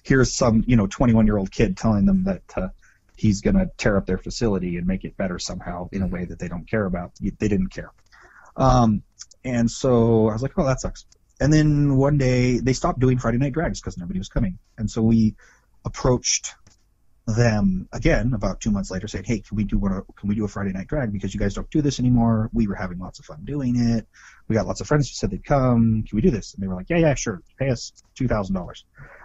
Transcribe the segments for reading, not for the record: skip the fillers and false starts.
here's some 21-year-old kid telling them that he's going to tear up their facility and make it better somehow in a way that they don't care about. They didn't care. And so I was like, oh, that sucks. And then one day they stopped doing Friday night drags because nobody was coming. And so we approached them again about 2 months later saying, hey, can we do a Friday night drag because you guys don't do this anymore? We were having lots of fun doing it. We got lots of friends who said they'd come. Can we do this? And they were like, yeah, sure. Pay us $2,000. And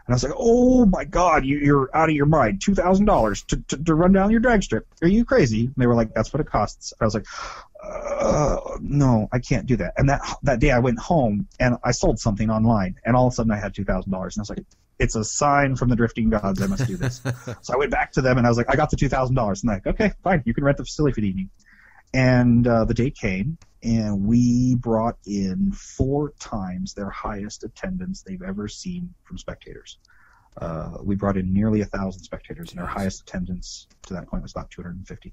I was like, oh my God, you're out of your mind. $2,000 to run down your drag strip. Are you crazy? And they were like, that's what it costs. And I was like, no, I can't do that. And that day I went home and I sold something online, and all of a sudden I had $2,000. And I was like, it's a sign from the drifting gods. I must do this. So I went back to them and I was like, I got the $2,000. And they're like, okay, fine, you can rent the facility for the evening. And the day came, and we brought in 4 times their highest attendance they've ever seen from spectators. We brought in nearly 1,000 spectators, and our highest attendance to that point was about 250.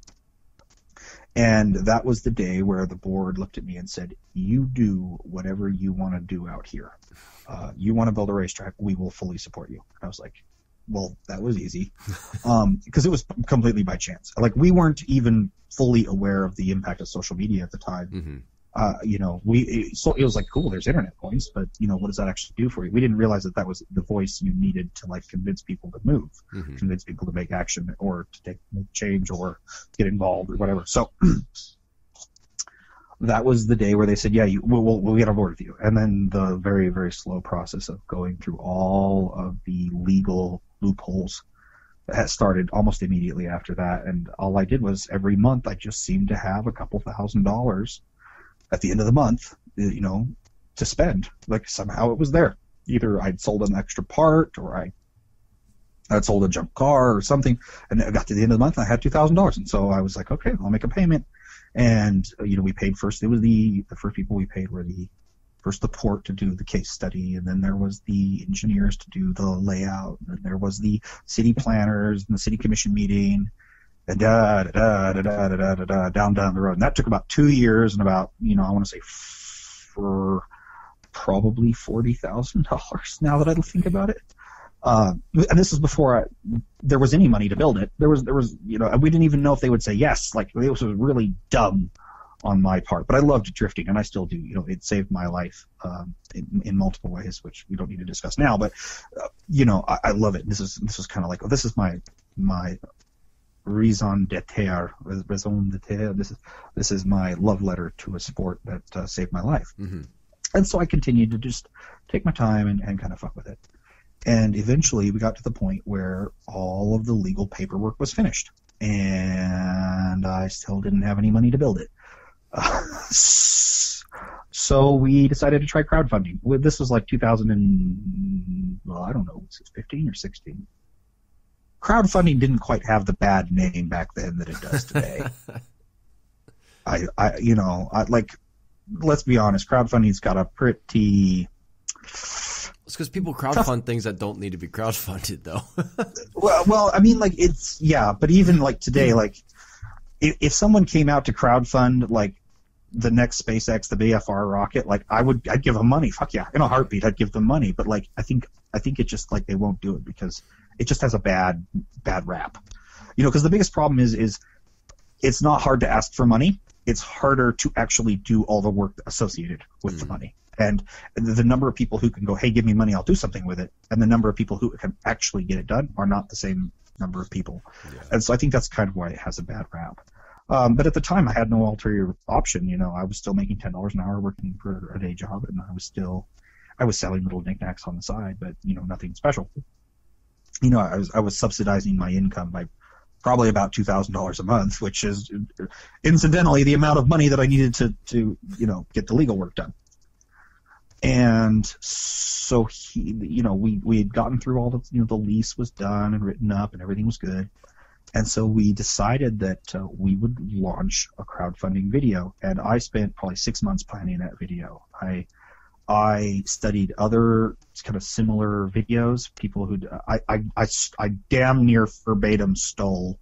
And that was the day where the board looked at me and said, you do whatever you want to do out here. You want to build a racetrack, we will fully support you. And I was like, well, that was easy. Because it was completely by chance. Like, we weren't even fully aware of the impact of social media at the time. So it was like, cool, there's internet points, but what does that actually do for you? We didn't realize that was the voice you needed to like convince people to move, convince people to make action or to make change or get involved or whatever. So that was the day where they said, yeah, we'll get on board with you. And then the very, very slow process of going through all of the legal loopholes that started almost immediately after that. And all I did was every month I just seemed to have a couple $1,000 at the end of the month, to spend. Like, somehow it was there. Either I'd sold an extra part, or I'd sold a junk car or something, and I got to the end of the month and I had $2,000. And so I was like, okay, I'll make a payment. And, we paid first. It was the first people we paid were the port to do the case study, and then there was the engineers to do the layout, and then there was the city planners and the city commission meeting, and down the road. And that took about 2 years and about, I want to say for probably $40,000 now that I think about it. And this is before there was any money to build it. There was, and we didn't even know if they would say yes. Like, it was really dumb on my part, but I loved drifting, and I still do. It saved my life in multiple ways, which we don't need to discuss now. But I love it. This is kind of like, this is my raison d'être. This is my love letter to a sport that saved my life. And so I continued to just take my time and kind of fuck with it. And eventually we got to the point where all of the legal paperwork was finished, and I still didn't have any money to build it. So we decided to try crowdfunding. This was like 2015 or 16. Crowdfunding didn't quite have the bad name back then that it does today. Let's be honest, crowdfunding's got a pretty... It's because people crowdfund things that don't need to be crowdfunded, though. well, I mean, like, it's, yeah, but even like today, like, if someone came out to crowdfund like the next SpaceX, the BFR rocket, like, I'd give them money. Fuck yeah, in a heartbeat, I'd give them money. But like, I think it just, like, they won't do it because it just has a bad rap. Because the biggest problem is it's not hard to ask for money. It's harder to actually do all the work associated with the money. And the number of people who can go, hey, give me money, I'll do something with it, and the number of people who can actually get it done are not the same number of people. Yeah. And so I think that's kind of why it has a bad rap. But at the time, I had no ulterior option. I was still making $10 an hour working for a day job, and I was selling little knickknacks on the side, but nothing special. I was subsidizing my income by probably about $2,000 a month, which is incidentally the amount of money that I needed to get the legal work done. And so we had gotten through all the the lease was done and written up and everything was good, and so we decided that we would launch a crowdfunding video. And I spent probably 6 months planning that video. I studied other kind of similar videos. People who I damn near verbatim stole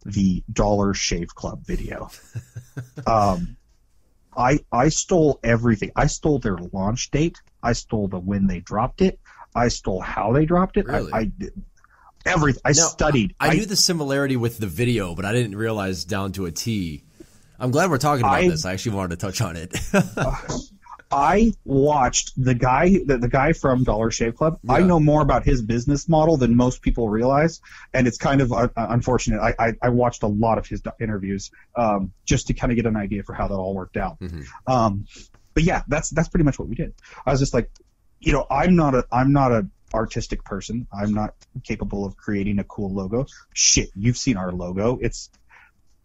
the Dollar Shave Club video. I stole everything. I stole their launch date. I stole when they dropped it. I stole how they dropped it. Really? everything. I studied. I knew the similarity with the video, but I didn't realize down to a T. I'm glad we're talking about this. I actually wanted to touch on it. I watched the guy from Dollar Shave Club. Yeah. I know more about his business model than most people realize, and it's kind of unfortunate. I watched a lot of his interviews just to kind of get an idea for how that all worked out. Mm-hmm. But yeah, that's pretty much what we did. I was just like, I'm not a artistic person. I'm not capable of creating a cool logo. Shit, you've seen our logo.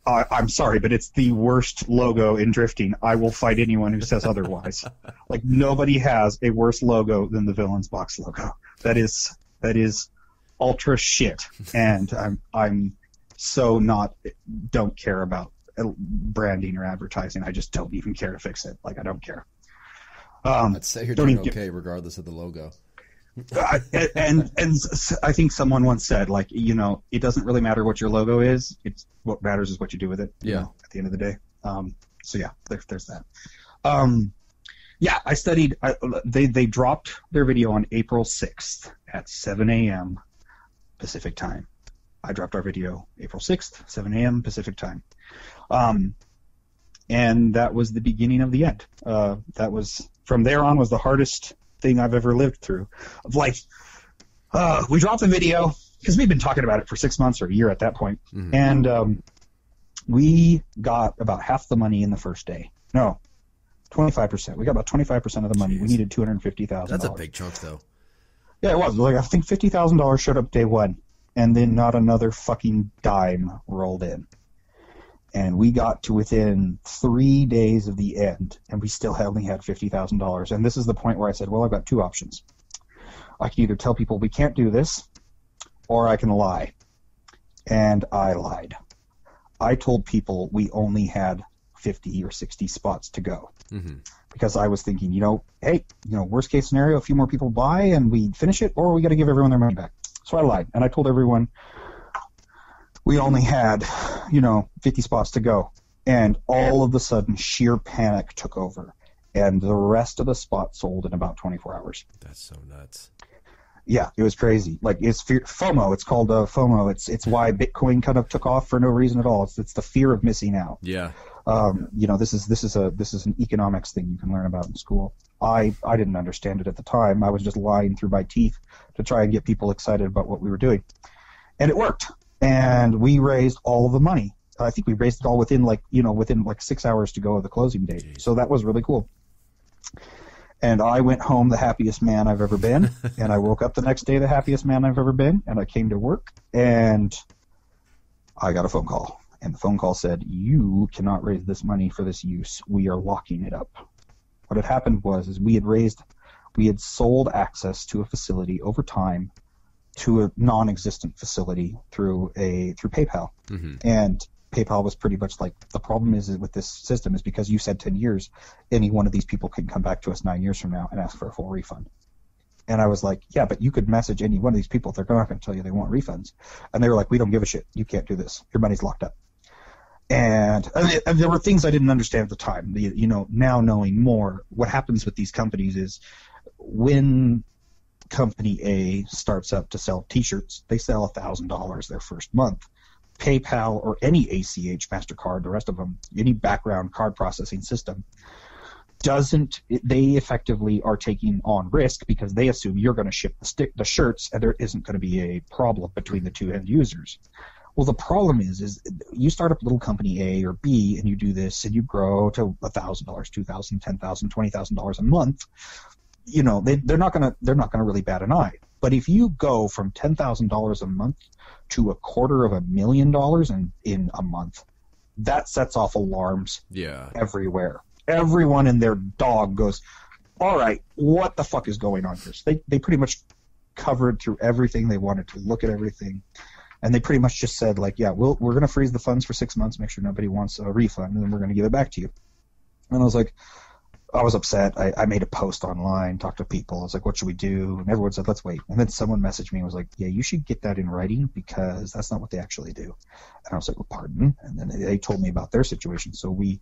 I'm sorry, but it's the worst logo in drifting. I will fight anyone who says otherwise. Like, nobody has a worse logo than the Villains Box logo. That is ultra shit, and I'm so don't care about branding or advertising. I just don't even care to fix it. Like, I don't care. I'd say you're doing okay regardless of the logo. And I think someone once said, like, it doesn't really matter what your logo is. It's what matters is what you do with it. At the end of the day. So yeah, there's that. Yeah, I studied. They dropped their video on April 6th at 7 a.m. Pacific time. I dropped our video April 6th, 7 a.m. Pacific time. And that was the beginning of the end. That was, from there on, was the hardest thing I've ever lived through. Of like, we dropped the video because we've been talking about it for 6 months or a year at that point. Mm-hmm. And we got about half the money in the first day. No, 25%. We got about 25% of the money. Jeez. We needed $250,000. That's a big chunk, though. Yeah, it was. Like, I think $50,000 showed up day one, and then not another fucking dime rolled in. And we got to within 3 days of the end, and we still only had $50,000. And this is the point where I said, well, I've got two options. I can either tell people we can't do this, or I can lie. And I lied. I told people we only had 50 or 60 spots to go. Mm-hmm. Because I was thinking, hey, worst case scenario, a few more people buy and we finish it, or we got to give everyone their money back. So I lied, and I told everyone we only had, 50 spots to go. And all of a sudden, sheer panic took over. And the rest of the spots sold in about 24 hours. That's so nuts. Yeah, it was crazy. Like, it's FOMO. It's called FOMO. It's why Bitcoin kind of took off for no reason at all. It's the fear of missing out. Yeah. This is an economics thing you can learn about in school. I didn't understand it at the time. I was just lying through my teeth to try and get people excited about what we were doing. And it worked. And we raised all of the money. I think we raised it all within 6 hours to go of the closing date. Jeez. So that was really cool. And I went home the happiest man I've ever been, and I woke up the next day the happiest man I've ever been, and I came to work, and I got a phone call. And the phone call said, you cannot raise this money for this use. We are locking it up. What had happened was we had sold access to a facility over time to a non-existent facility through PayPal. Mm-hmm. And PayPal was pretty much like, the problem is with this system is because you said 10 years, any one of these people can come back to us 9 years from now and ask for a full refund. And I was like, yeah, but you could message any one of these people. They're not going to tell you they want refunds. And they were like, we don't give a shit. You can't do this. Your money's locked up. And there were things I didn't understand at the time. Now knowing more, what happens with these companies is when Company A starts up to sell T-shirts, they sell $1,000 their first month. PayPal or any ACH, MasterCard, the rest of them, any background card processing system, they effectively are taking on risk because they assume you're going to ship the shirts and there isn't going to be a problem between the two end users. Well, the problem is you start up little company A or B and you do this and you grow to $1,000, $2,000, $10,000, $20,000 a month. They're not gonna really bat an eye. But if you go from $10,000 a month to $250,000 in a month, that sets off alarms everywhere. Everyone and their dog goes, all right, what the fuck is going on here? They pretty much covered through everything. They wanted to look at everything. And they pretty much just said, like, yeah, we're going to freeze the funds for 6 months, make sure nobody wants a refund, and then we're going to give it back to you. And I was like, I was upset. I made a post online, talked to people. I was like, what should we do? And everyone said, let's wait. And then someone messaged me and was like, yeah, you should get that in writing because that's not what they actually do. And I was like, well, pardon? And then they told me about their situation. So we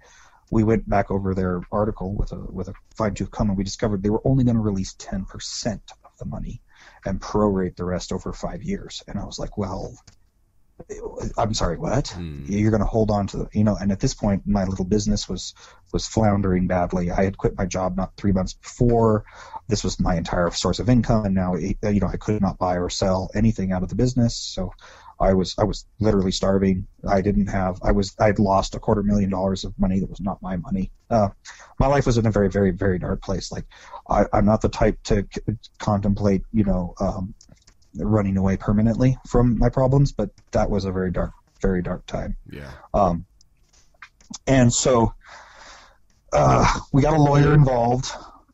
went back over their article with a fine-tooth comb, and we discovered they were only going to release 10% of the money. and prorate the rest over 5 years. And I was like, well, I'm sorry, what? You're going to hold on to and at this point, my little business was floundering badly. I had quit my job not 3 months before. This was my entire source of income, and now, I could not buy or sell anything out of the business. So I was literally starving. I'd lost $250,000 of money that was not my money. My life was in a very, very, very dark place. Like, I'm not the type to contemplate, running away permanently from my problems, but that was a very dark time. Yeah. And so we got a lawyer involved,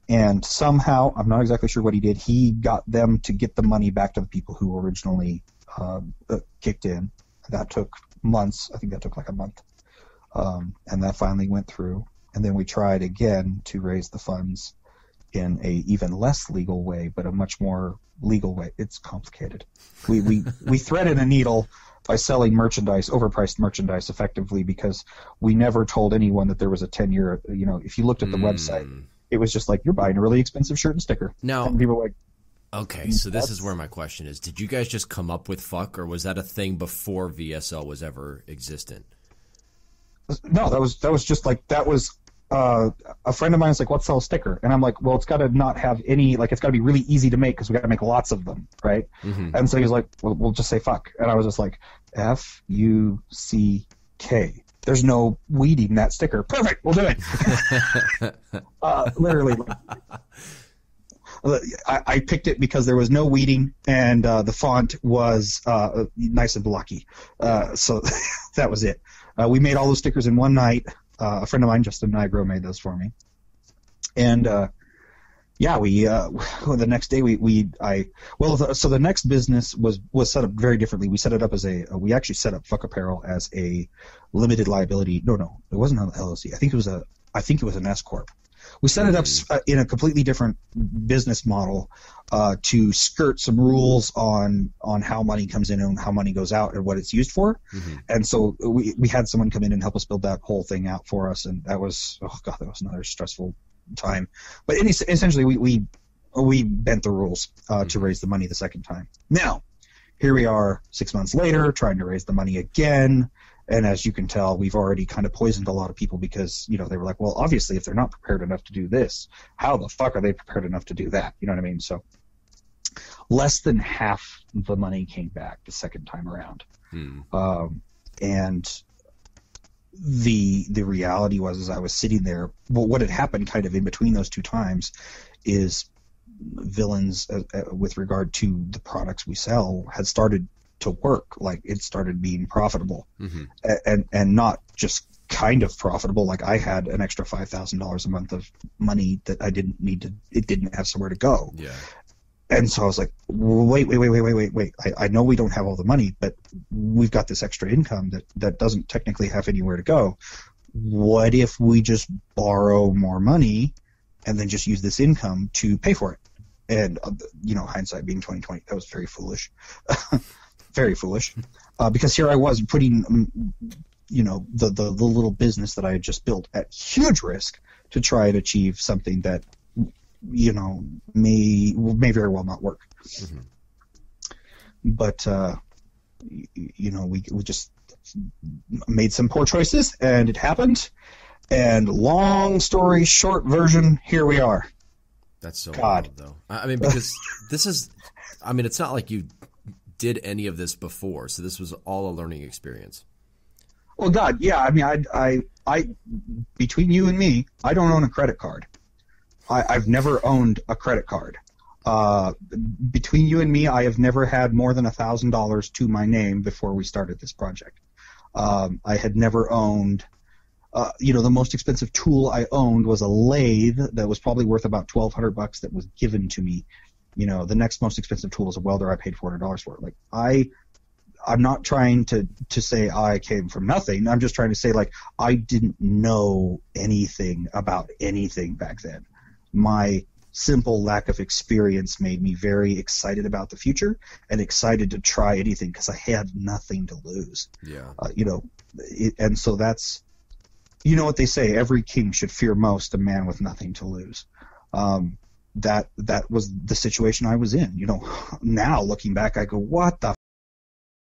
and somehow, I'm not exactly sure what he did, he got them to get the money back to the people who originally kicked in. That took months. I think that took like a month. And that finally went through. And then we tried again to raise the funds in a even less legal way, but a much more legal way. It's complicated. We threaded a needle by selling merchandise, overpriced merchandise, effectively, because we never told anyone that there was a 10-year. If you looked at the website, it was just like, you're buying a really expensive shirt and sticker. Now, and people were like, okay, so this is where my question is: did you guys just come up with fuck, or was that a thing before VSL was ever existent? No, that was just like, that was. A friend of mine is like, let's sell a sticker. And I'm like, well, it's got to not have any, like, it's got to be really easy to make because we got to make lots of them, right? Mm-hmm. And so he was like, well, we'll just say fuck. And I was just like, Fuck. There's no weeding that sticker. Perfect, we'll do it. Literally. I picked it because there was no weeding, and the font was nice and blocky. So that was it. We made all those stickers in one night. A friend of mine, Justin Nigro, made those for me. And the next day so the next business was set up very differently. We set it up as we actually set up Fuck Apparel as a limited liability. No, it wasn't an LLC. I think it was an S corp. We set it up in a completely different business model to skirt some rules on how money comes in and how money goes out and what it's used for. Mm-hmm. And so we had someone come in and help us build that whole thing out for us, and that was another stressful time. But essentially, we bent the rules to raise the money the second time. Now, here we are 6 months later, trying to raise the money again. And as you can tell, we've already kind of poisoned a lot of people because, they were like, well, obviously, if they're not prepared enough to do this, how the fuck are they prepared enough to do that? You know what I mean? So less than half the money came back the second time around. And the reality was, as I was sitting there, what had happened kind of in between those two times is Villains, with regard to the products we sell, had started to work. Like, it started being profitable, and not just kind of profitable. Like, I had an extra $5,000 a month of money that I didn't need to. It didn't have somewhere to go. Yeah. And so I was like, wait. I know we don't have all the money, but we've got this extra income that doesn't technically have anywhere to go. What if we just borrow more money and then just use this income to pay for it? And, hindsight being 20/20, that was very foolish. Very foolish, because here I was putting, the little business that I had just built at huge risk to try and achieve something that, may very well not work. Mm-hmm. But, we just made some poor choices, and it happened. And long story short version, here we are. That's so wild, though. I mean, because it's not like you did any of this before, so this was all a learning experience. Well, God, yeah. I mean, I between you and me, I don't own a credit card. I've never owned a credit card. Between you and me, I have never had more than $1,000 to my name before we started this project. I had never owned. The most expensive tool I owned was a lathe that was probably worth about $1,200 that was given to me. The next most expensive tool was a welder I paid $400 for. Like, I'm not trying to say I came from nothing. I'm just trying to say, like, I didn't know anything about anything back then. My simple lack of experience made me very excited about the future and excited to try anything because I had nothing to lose. Yeah. And so that's, what they say, every king should fear most a man with nothing to lose. that was the situation I was in. Now looking back, I go, what the